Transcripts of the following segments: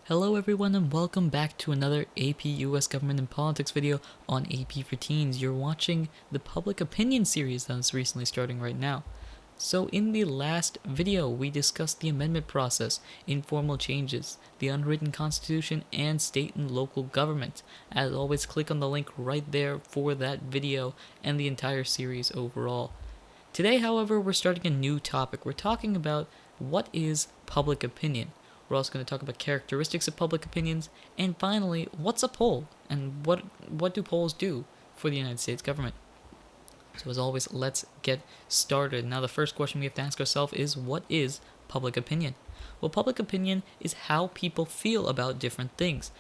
Hello everyone and welcome back to another AP US Government and Politics video on AP for Teens. You're watching the Public Opinion series that's recently starting right now. So in the last video, we discussed the amendment process, informal changes, the unwritten constitution, and state and local government. As always, click on the link right there for that video and the entire series overall. Today, however, we're starting a new topic. We're talking about what is public opinion. We're also going to talk about characteristics of public opinions, and finally, what's a poll, and what do polls do for the United States government. So as always, let's get started. Now the first question we have to ask ourselves is, what is public opinion? Well, public opinion is how people feel about different things.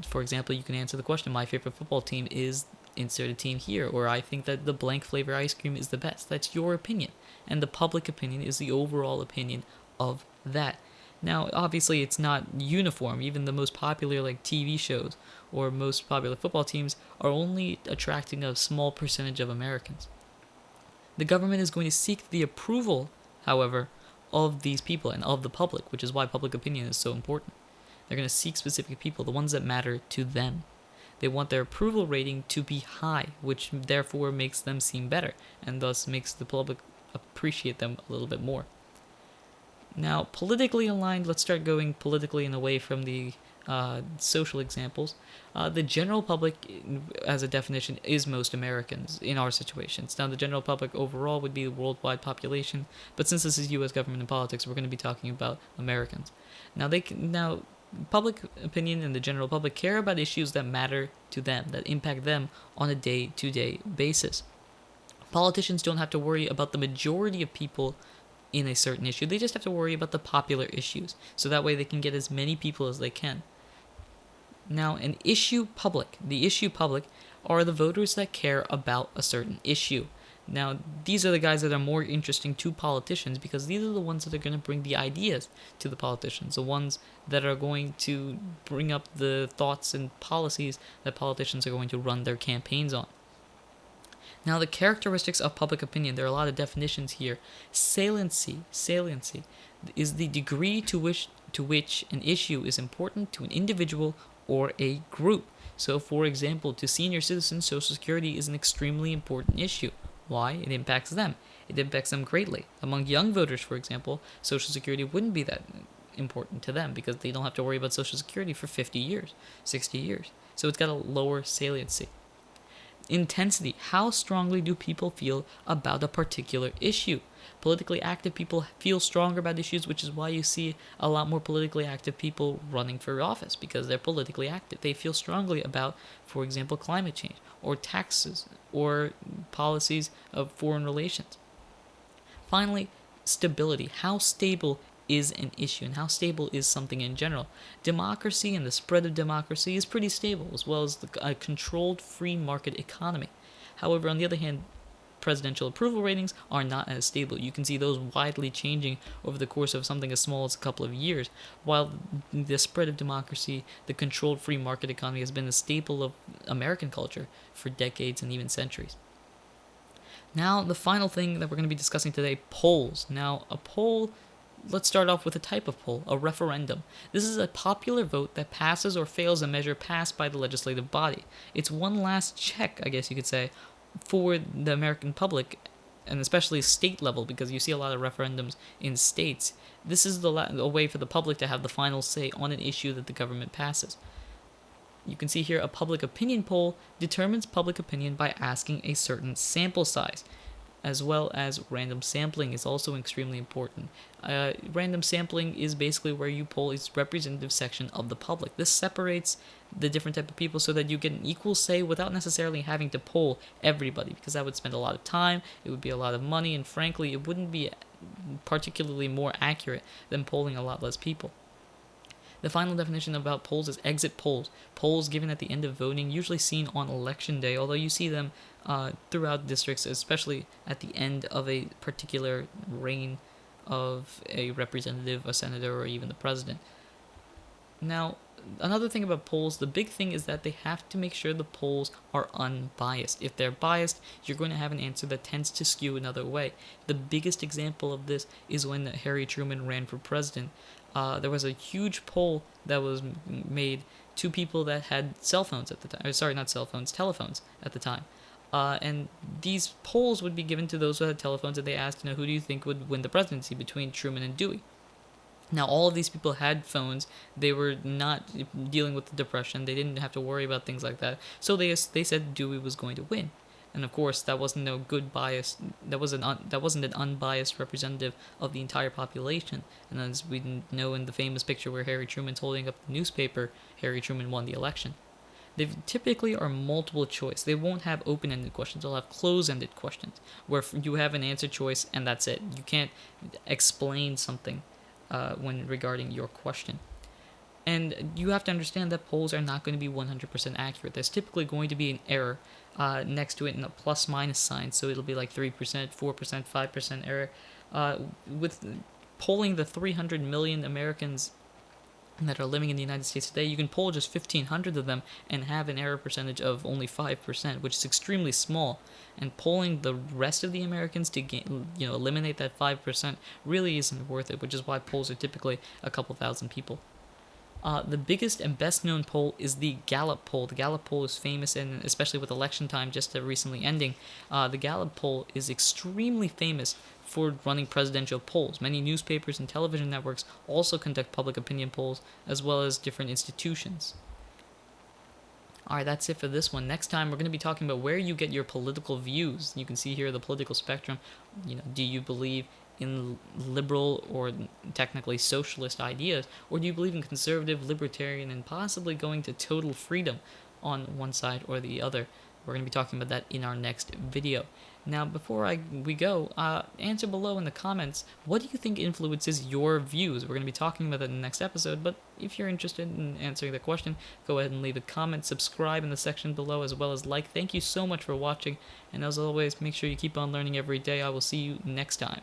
For example, you can answer the question, my favorite football team is insert a team here, or I think that the blank flavor ice cream is the best. That's your opinion, and the public opinion is the overall opinion of that. Now, obviously, it's not uniform. Even the most popular TV shows or most popular football teams are only attracting a small percentage of Americans. The government is going to seek the approval, however, of these people and of the public, which is why public opinion is so important. They're going to seek specific people, the ones that matter to them. They want their approval rating to be high, which therefore makes them seem better, and thus makes the public appreciate them a little bit more. Now, politically aligned, let's start going politically and away from the social examples. The general public, as a definition, is most Americans in our situations. Now, the general public overall would be the worldwide population, but since this is U.S. government and politics, we're going to be talking about Americans. Now, public opinion and the general public care about issues that matter to them, that impact them on a day-to-day basis. Politicians don't have to worry about the majority of people in a certain issue. They just have to worry about the popular issues, so that way they can get as many people as they can. Now, the issue public are the voters that care about a certain issue. Now, these are the guys that are more interesting to politicians because these are the ones that are going to bring the ideas to the politicians, the ones that are going to bring up the thoughts and policies that politicians are going to run their campaigns on. Now, the characteristics of public opinion, there are a lot of definitions here. Saliency is the degree to which an issue is important to an individual or a group. So, for example, to senior citizens, Social Security is an extremely important issue. Why? It impacts them. It impacts them greatly. Among young voters, for example, Social Security wouldn't be that important to them because they don't have to worry about Social Security for 50 years, 60 years. So it's got a lower saliency. Intensity. How strongly do people feel about a particular issue? Politically active people feel stronger about issues, which is why you see a lot more politically active people running for office, because they're politically active. They feel strongly about, for example, climate change, or taxes, or policies of foreign relations. Finally, stability. How stable is an issue, and how stable is something in general. Democracy and the spread of democracy is pretty stable, as well as a controlled free market economy. However, on the other hand, presidential approval ratings are not as stable. You can see those widely changing over the course of something as small as a couple of years, while the spread of democracy, the controlled free market economy, has been a staple of American culture for decades and even centuries. Now, the final thing that we're going to be discussing today, polls. Now, a poll, let's start off with a type of poll, a referendum. This is a popular vote that passes or fails a measure passed by the legislative body. It's one last check, I guess you could say, for the American public, and especially state level, because you see a lot of referendums in states. This is a way for the public to have the final say on an issue that the government passes. You can see here a public opinion poll determines public opinion by asking a certain sample size, as well as random sampling is also extremely important. Random sampling is basically where you poll a representative section of the public. This separates the different type of people so that you get an equal say without necessarily having to poll everybody, because that would spend a lot of time, it would be a lot of money, and frankly, it wouldn't be particularly more accurate than polling a lot less people. The final definition about polls is exit polls. Polls given at the end of voting, usually seen on election day, although you see them throughout districts, especially at the end of a particular reign of a representative, a senator, or even the president. Now, another thing about polls, the big thing is that they have to make sure the polls are unbiased. If they're biased, you're going to have an answer that tends to skew another way. The biggest example of this is when Harry Truman ran for president. there was a huge poll that was made to people that had cell phones at the time. Sorry, not cell phones, telephones at the time. And these polls would be given to those who had telephones, and they asked, who do you think would win the presidency between Truman and Dewey? Now, all of these people had phones. They were not dealing with the Depression. They didn't have to worry about things like that. So they said Dewey was going to win. And of course, that wasn't no good bias. That wasn't an unbiased representative of the entire population. And as we know in the famous picture where Harry Truman's holding up the newspaper, Harry Truman won the election. They typically are multiple choice. They won't have open-ended questions. They'll have closed-ended questions where you have an answer choice and that's it. You can't explain something when regarding your question. And you have to understand that polls are not going to be 100% accurate. There's typically going to be an error next to it in a plus-minus sign, so it'll be like 3%, 4%, 5% error. With polling the 300 million Americans that are living in the United States today, you can poll just 1,500 of them and have an error percentage of only 5%, which is extremely small. And polling the rest of the Americans to eliminate that 5% really isn't worth it, which is why polls are typically a couple thousand people. The biggest and best known poll is the Gallup poll. The Gallup poll is famous, and especially with election time just recently ending, the Gallup poll is extremely famous for running presidential polls. Many newspapers and television networks also conduct public opinion polls, as well as different institutions. Alright, that's it for this one. Next time, we're going to be talking about where you get your political views. You can see here the political spectrum. Do you believe in liberal or technically socialist ideas, or do you believe in conservative, libertarian, and possibly going to total freedom on one side or the other? We're going to be talking about that in our next video. Now, before we go, answer below in the comments, what do you think influences your views? We're going to be talking about that in the next episode, but if you're interested in answering the question, go ahead and leave a comment, subscribe in the section below, as well as like. Thank you so much for watching, and as always, make sure you keep on learning every day. I will see you next time.